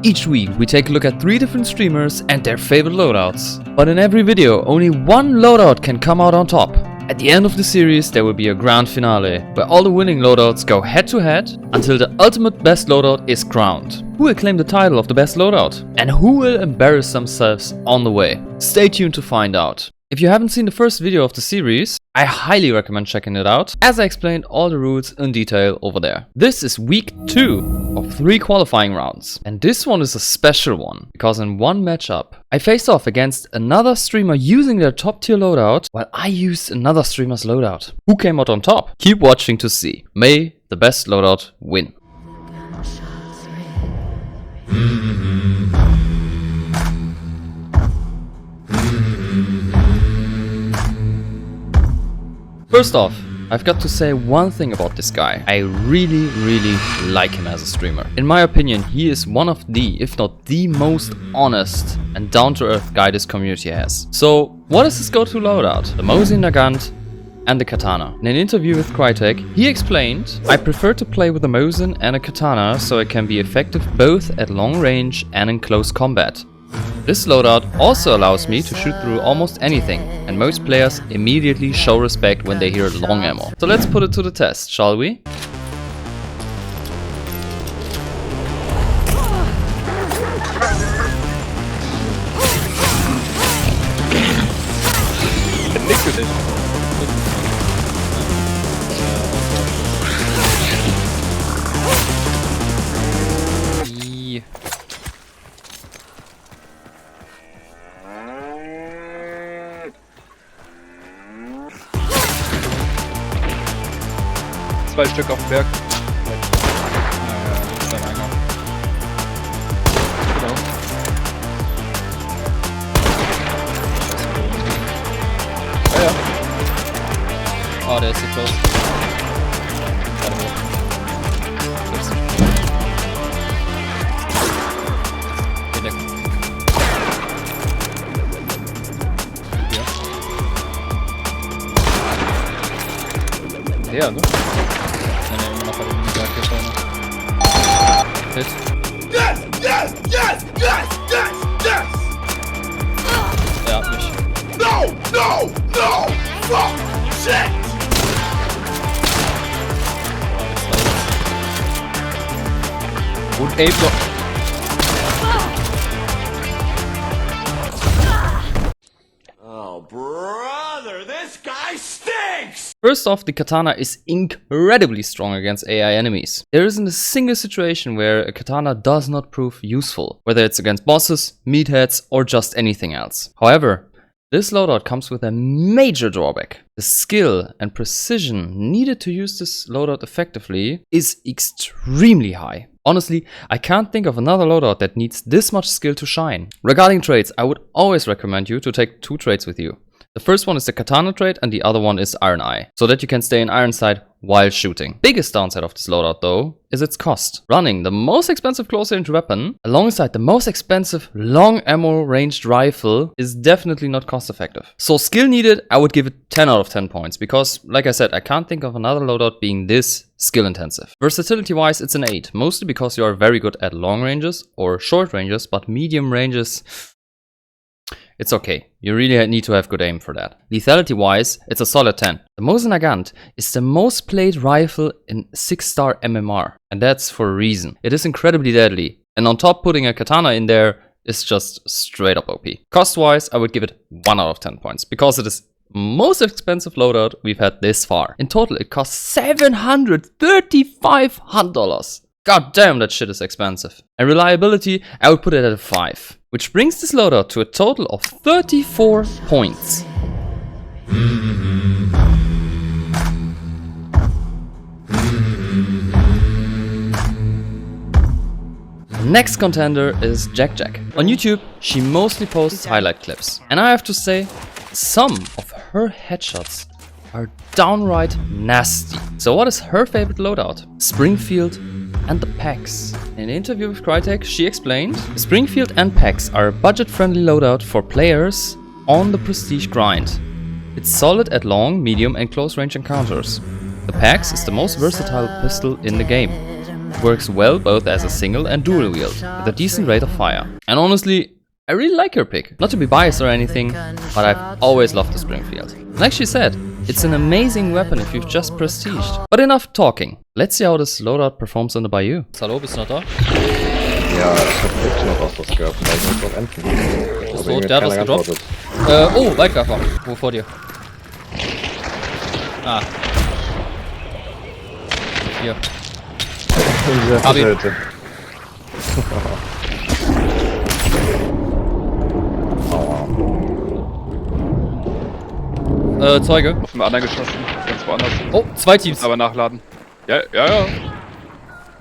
Each week we take a look at 3 different streamers and their favorite loadouts. But in every video only one loadout can come out on top. At the end of the series there will be a grand finale, where all the winning loadouts go head to head until the ultimate best loadout is crowned. Who will claim the title of the best loadout? And who will embarrass themselves on the way? Stay tuned to find out. If you haven't seen the first video of the series, I highly recommend checking it out, as I explained all the rules in detail over there. This is week 2 of 3 qualifying rounds, and this one is a special one, because in one matchup, I faced off against another streamer using their top tier loadout, while I used another streamer's loadout. Who came out on top? Keep watching to see. May the best loadout win. First off, I've got to say one thing about this guy. I really like him as a streamer. In my opinion, he is one of the, if not the most honest and down-to-earth guy this community has. So, what is his go-to loadout? The Mosin Nagant and the Katana. In an interview with Crytek, he explained, I prefer to play with a Mosin and a Katana so it can be effective both at long range and in close combat. This loadout also allows me to shoot through almost anything, and most players immediately show respect when they hear long ammo. So let's put it to the test, shall we? Zwei Stück auf dem Berg. Beim Eingang. Genau. Ja. Oh, der ist hier close. Gerade hoch. Geh weg. Hier. Der, ne? Hit. Yes! Yes! Yes! Yes! Yes! Yes! Er hat mich. No! No! No! Fuck! Shit! Und A-Block. Oh, brother! This guy stinks! First off, the Katana is incredibly strong against AI enemies. There isn't a single situation where a Katana does not prove useful, whether it's against bosses, meatheads, or just anything else. However, this loadout comes with a major drawback. The skill and precision needed to use this loadout effectively is extremely high. Honestly, I can't think of another loadout that needs this much skill to shine. Regarding trades, I would always recommend you to take 2 trades with you. The first one is the Katana trade and the other one is Iron Eye, so that you can stay in Iron Sight while shooting. Biggest downside of this loadout though is its cost. Running the most expensive close range weapon alongside the most expensive long ammo ranged rifle is definitely not cost effective. So skill needed, I would give it 10 out of 10 points because, like I said, I can't think of another loadout being this skill intensive. Versatility wise, it's an 8, mostly because you are very good at long ranges or short ranges, but medium ranges, it's okay. You really need to have good aim for that. Lethality wise, it's a solid 10. The Mosin Nagant is the most played rifle in 6-star MMR, and that's for a reason. It is incredibly deadly, and on top putting a Katana in there is just straight up OP. Cost wise, I would give it 1 out of 10 points, because it is most expensive loadout we've had this far. In total, it costs $735. God damn, that shit is expensive. And reliability, I would put it at a 5. Which brings this loadout to a total of 34 points. The next contender is JacJac. On YouTube, she mostly posts highlight clips. And I have to say, some of her headshots are downright nasty. So what is her favorite loadout? Springfield and the PAX. In an interview with Crytek, she explained, Springfield and PAX are a budget-friendly loadout for players on the prestige grind. It's solid at long, medium and close range encounters. The PAX is the most versatile pistol in the game. works well both as a single and dual wield, with a decent rate of fire. And honestly, I really like her pick. Not to be biased or anything, but I've always loved the Springfield. And like she said, it's an amazing weapon if you've just prestiged. But enough talking. Let's see how this loadout performs in the Bayou. Hallo, bist du noch da? Ja, ich hab wirklich noch was gehabt. Vielleicht muss noch enden. Ist tot, der hat was gedroppt. Oh, Weitwerfer. Wo vor dir? Ah. Hier. Hab ihn. Zeuge. Auf den anderen geschossen, ganz woanders. Oh, 2 Teams. Aber nachladen. Ja.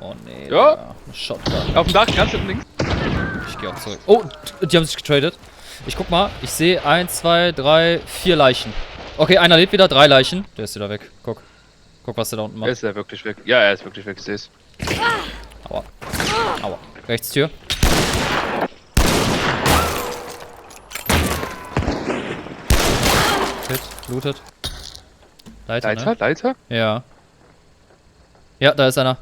Oh nee. Ja. Shotgun. Auf dem Dach, ganz hinten links. Ich geh auch zurück. Oh, die haben sich getradet. Ich guck mal. Ich sehe 1, 2, 3, 4 Leichen. Okay, einer lebt wieder, 3 Leichen. Der ist wieder weg. Guck, was der da unten macht. Ist er wirklich weg? Ja, er ist wirklich weg, ich seh's. Aua. Rechts Tür. Hit, lootet. Leiter, ne? Leiter? Ja. Ja, da ist einer.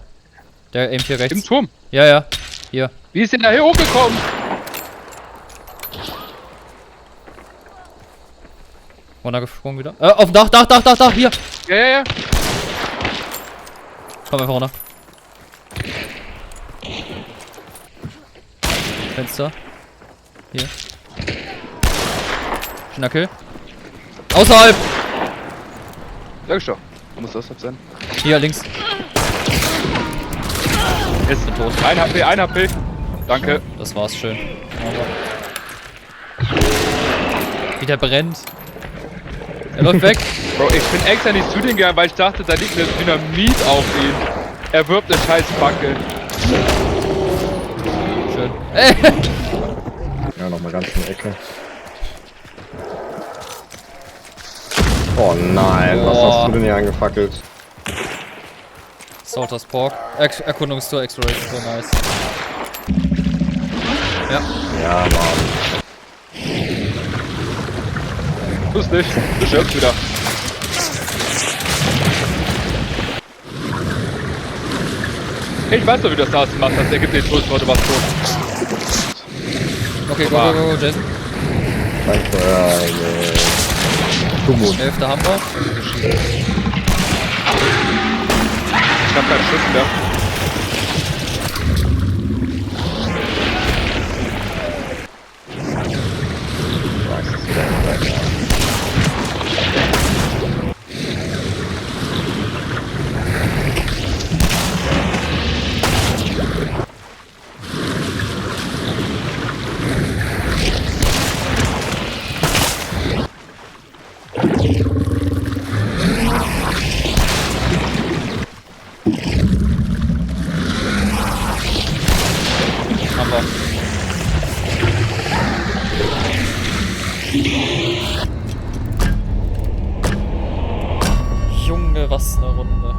Der aimt hier rechts. Im Turm. Ja. Hier. Wie ist denn da hier hochgekommen? Runtergesprungen wieder. Auf dem Dach, hier. Ja. Komm einfach runter. Fenster. Hier. Schnackel. Außerhalb! Sag ich doch. Wo muss das sein? Hier, links. Ist tot. 1 HP. Danke. Das war's schön. Wie der brennt. Er läuft weg. Bro, ich bin extra nicht zu denen gegangen, weil ich dachte, da liegt eine Dynamit auf ihn. Er wirft eine scheiß Backe. Schön. Ja, nochmal ganz in die Ecke. Oh nein, was hast du denn hier angefackelt? Salters Pork. Erkundungstour, Exploration Tour, nice. Ja. Ja, Mann. Lustig, du stirbst wieder. Ich weiß doch, wie du das damals gemacht hast. Der gibt den Toastwort, du warst tot. Okay, go, Jason. Danke, Tumut. 11. haben wir. Ich hab keinen Schuss mehr. Junge, was eine Runde.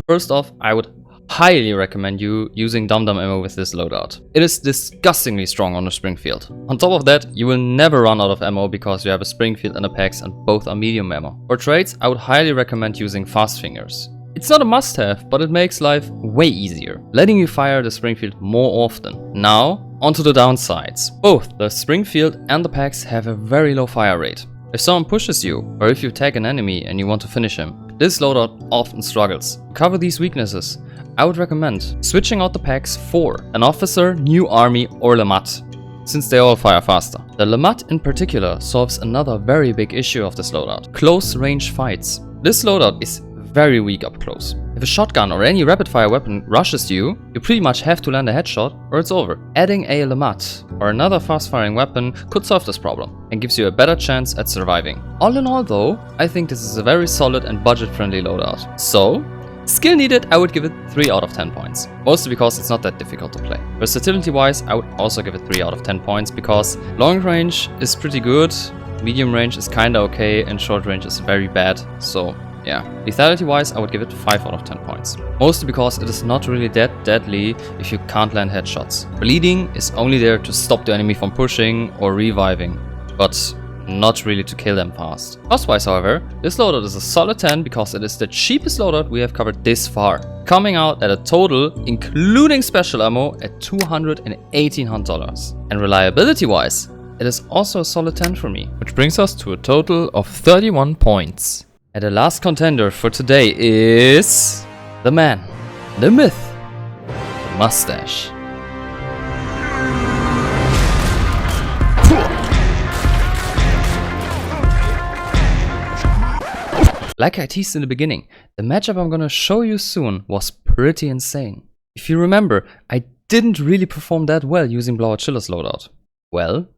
First off, I would highly recommend you using Dum-Dum ammo with this loadout. It is disgustingly strong on the Springfield. On top of that, you will never run out of ammo because you have a Springfield and a PAX and both are medium ammo. For trades, I would highly recommend using Fast Fingers. It's not a must-have, but it makes life way easier, letting you fire the Springfield more often. Now, onto the downsides. Both the Springfield and the PAX have a very low fire rate. If someone pushes you, or if you tag an enemy and you want to finish him, this loadout often struggles. To cover these weaknesses, I would recommend switching out the PAX for an Officer, New Army or Lamat, since they all fire faster. The Lamat in particular solves another very big issue of this loadout: close range fights. This loadout is very weak up close. If a shotgun or any rapid fire weapon rushes you, you pretty much have to land a headshot or it's over. Adding a Lamat or another fast firing weapon could solve this problem and gives you a better chance at surviving. All in all though, I think this is a very solid and budget friendly loadout. So, skill needed, I would give it 3 out of 10 points. Mostly because it's not that difficult to play. Versatility wise, I would also give it 3 out of 10 points because long range is pretty good, medium range is kinda okay, and short range is very bad. So yeah. Lethality wise, I would give it 5 out of 10 points. Mostly because it is not really that deadly if you can't land headshots. Bleeding is only there to stop the enemy from pushing or reviving, but not really to kill them fast. Cost-wise, however, this loadout is a solid 10 because it is the cheapest loadout we have covered this far, coming out at a total, including special ammo, at $218. And reliability-wise, it is also a solid 10 for me, which brings us to a total of 31 points. And the last contender for today is the man, the myth, the mustache. Like I teased in the beginning, the matchup I'm gonna show you soon was pretty insane. If you remember, I didn't really perform that well using BlauerChiller's loadout. Well,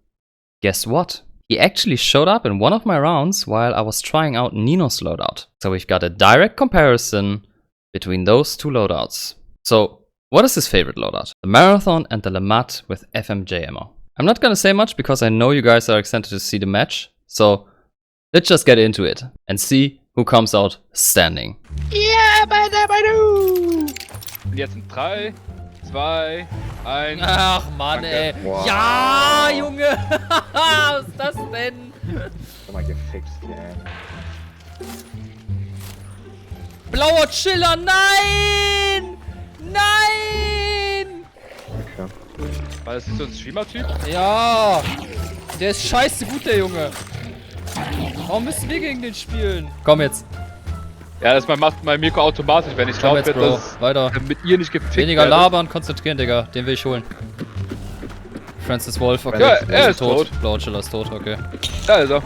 guess what? He actually showed up in one of my rounds while I was trying out Neenoh's loadout. So we've got a direct comparison between those two loadouts. So, what is his favorite loadout? The Marathon and the Lamat with FMJ ammo. I'm not gonna say much because I know you guys are excited to see the match. So, let's just get into it and see who comes out standing. Yeah, Und jetzt in 3, 2, 1. Ach Mann, ey. Wow. Ja, Junge. Was ist das denn? Schon mal gefixt hier, ey. BlauerChiller, nein! Nein! Okay. War das nicht so ein Streamer-Typ? Ja, der ist scheiße gut, der Junge. Warum müssen wir gegen den spielen? Komm jetzt. Ja, das macht mein Mikro automatisch, wenn ich Komm laut jetzt, werde, Bro. dass Weiter. mit ihr nicht gefickt Weniger werde. labern, konzentrieren, Digga. Den will ich holen. Francis Wolf, okay. Ja, Wir er sind ist tot. BlauerChiller ist tot, okay. Da ist er.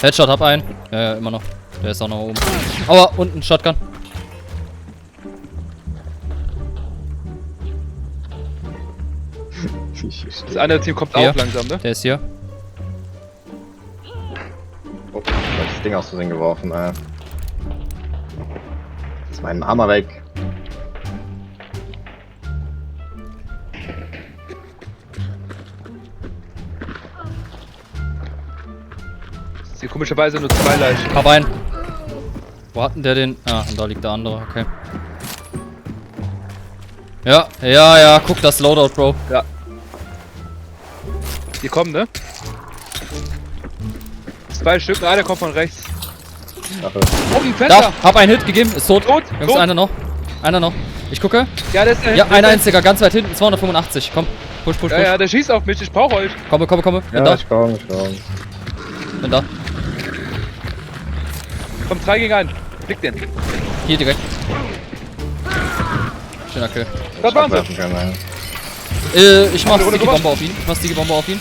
Headshot, hab einen. Ja, immer noch. Der ist auch noch oben. Aua, unten, Shotgun. Das andere Team kommt Hier. auch langsam, ne? Der ist hier. Oh, ich hab das Ding aus Versehen geworfen, ey. Ist mein Hammer weg. Das ist hier komischerweise nur 2 Leichen. Hab einen. Wo hat denn der den? Ah, und da liegt der andere, okay. Ja, ja, ja, guck das Loadout, Bro. Ja. Die kommen, ne? 2 Stück, einer kommt von rechts. Sache. Oben, Fenster! Da, hab einen Hit gegeben, ist tot. Tot, Jungs, tot. einer noch. Einer noch. Ich gucke. Ja, der ist Ja, ein einziger, ganz weit hinten, 285. Komm, push, push, Ja, push. ja, der schießt auf mich, ich brauche euch. Komme, komme, komme. Bin Ja, da, ich komm. bin da. Kommt 3 gegen 1. Blick den. Hier direkt. Schöner Kill. Das waren sie. Abwerfen können, ey. Ich mach Runde Sticky-Bombe auf ihn. Ich mach Sticky-Bombe auf ihn.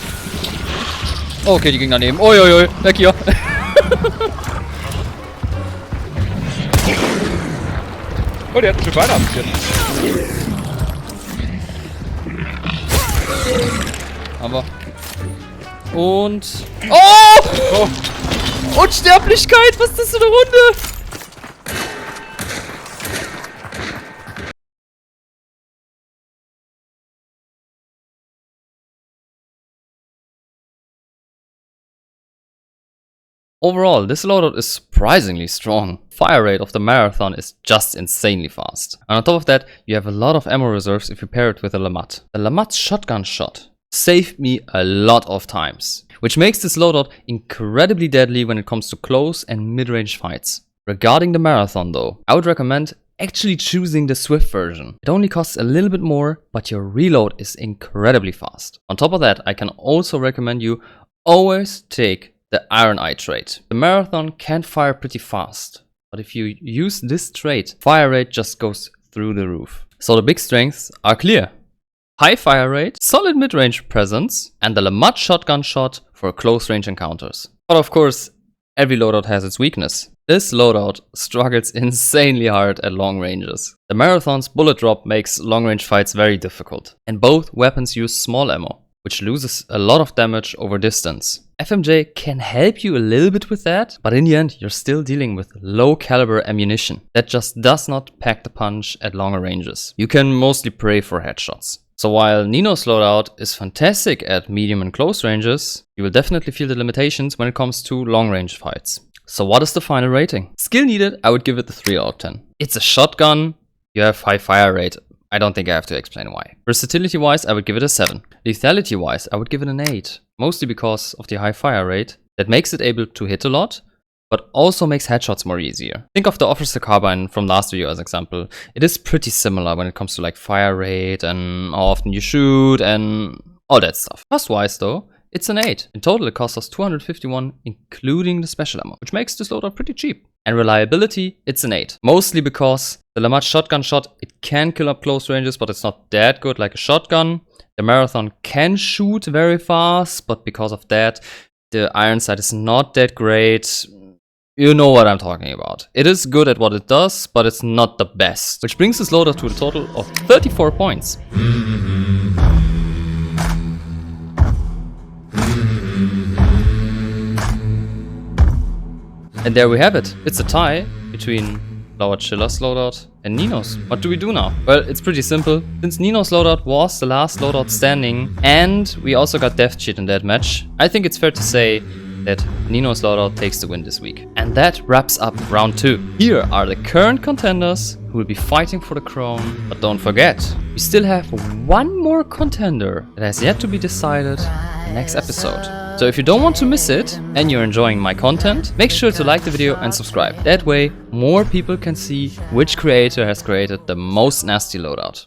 Oh, okay, die ging daneben. Uiuiui, weg hier. Oh, der hat ein Stück weiter abgeschnitten. Aber. Und. Oh! Oh, Unsterblichkeit! Was ist das für eine Runde? Overall, this loadout is surprisingly strong. Fire rate of the Marathon is just insanely fast. And on top of that, you have a lot of ammo reserves if you pair it with a Lamat. The Lamat's shotgun shot saved me a lot of times, which makes this loadout incredibly deadly when it comes to close and mid-range fights. Regarding the Marathon though, I would recommend actually choosing the Swift version. It only costs a little bit more, but your reload is incredibly fast. On top of that, I can also recommend you always take the Iron Eye trait. The Marathon can fire pretty fast, but if you use this trait, fire rate just goes through the roof. So the big strengths are clear. High fire rate, solid mid-range presence, and the Lamat shotgun shot for close range encounters. But of course, every loadout has its weakness. This loadout struggles insanely hard at long ranges. The Marathon's bullet drop makes long range fights very difficult, and both weapons use small ammo, which loses a lot of damage over distance. FMJ can help you a little bit with that, but in the end you're still dealing with low caliber ammunition that just does not pack the punch at longer ranges. You can mostly pray for headshots. So while Neenoh's loadout is fantastic at medium and close ranges, you will definitely feel the limitations when it comes to long range fights. So what is the final rating? Skill needed, I would give it a 3 out of 10. It's a shotgun, you have high fire rate. I don't think I have to explain why. Versatility wise, I would give it a 7. Lethality wise, I would give it an 8. Mostly because of the high fire rate that makes it able to hit a lot, but also makes headshots more easier. Think of the Officer Carbine from last video as example. It is pretty similar when it comes to like fire rate and how often you shoot and all that stuff. Cost wise though, it's an 8. In total it costs us 251 including the special ammo, which makes this loadout pretty cheap. And reliability, it's an 8. Mostly because the LeMat shotgun shot, it can kill up close ranges, but it's not that good like a shotgun. The Marathon can shoot very fast, but because of that, the iron sight is not that great. You know what I'm talking about. It is good at what it does, but it's not the best. Which brings this loadout to a total of 34 points. And there we have it. It's a tie between BlauerChiller's loadout and Neenoh's. What do we do now? Well, it's pretty simple. Since Neenoh's loadout was the last loadout standing, and we also got death cheat in that match, I think it's fair to say that Neenoh's loadout takes the win this week. And that wraps up round 2. Here are the current contenders who will be fighting for the crown. But don't forget, we still have one more contender that has yet to be decided in the next episode. So if you don't want to miss it and you're enjoying my content, make sure to like the video and subscribe. That way, more people can see which creator has created the most nasty loadout.